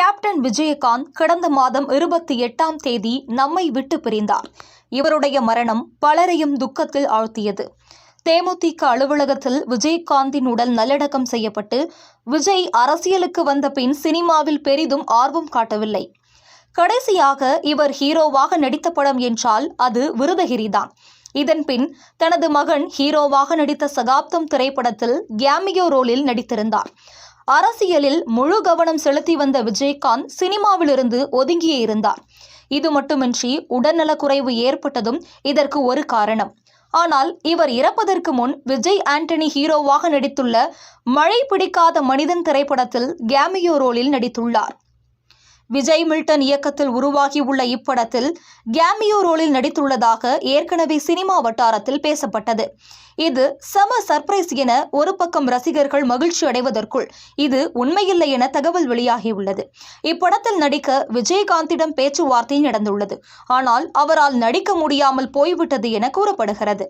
Captain Vijayakanth கடந்த மாதம் 28ஆம் தேதி நம்மை விட்டு பிரிந்தார். இவருடைய மரணம் பலரையும் துக்கத்தில் ஆழ்த்தியது. தேமுதிக அலுவலகத்தில் விஜயகாந்தின் உடல் நல்லடக்கம் செய்யப்பட்டு விஜய் அரசியலுக்கு வந்த பின் சினிமாவில் பெரிதும் ஆர்வம் காட்டவில்லை. கடைசியாக இவர் ஹீரோவாக நடித்த படம் என்றால் அது விருதகிரிதான். இதன்பின் தனது மகன் ஹீரோவாக நடித்த சகாப்தம் திரைப்படத்தில் கேமியோ ரோலில் நடித்திருந்தார். அரசியலில் முழு கவனம் செலுத்தி வந்த விஜயகாந்த் சினிமாவிலிருந்து ஒதுங்கியே இருந்தார். இது மட்டுமின்றி உடல்நலக்குறைவு ஏற்பட்டதும் இதற்கு ஒரு காரணம். ஆனால் இவர் இறப்பதற்கு முன் விஜய் ஆண்டனி ஹீரோவாக நடித்துள்ள மழை பிடிக்காத மனிதன் திரைப்படத்தில் கேமியோ ரோலில் நடித்துள்ளார். விஜய் மில்டன் இயக்கத்தில் உருவாகியுள்ள இப்படத்தில் கேமியோ ரோலில் நடித்துள்ளதாக ஏற்கனவே சினிமா வட்டாரத்தில் பேசப்பட்டது. இது செம சர்ப்ரைஸ் என ஒரு பக்கம் ரசிகர்கள் மகிழ்ச்சி அடைவதற்குள் இது உண்மையில்லை என தகவல் வெளியாகியுள்ளது. இப்படத்தில் நடிக்க விஜயகாந்திடம் பேச்சுவார்த்தை நடந்துள்ளது. ஆனால் அவரால் நடிக்க முடியாமல் போய்விட்டது என கூறப்படுகிறது.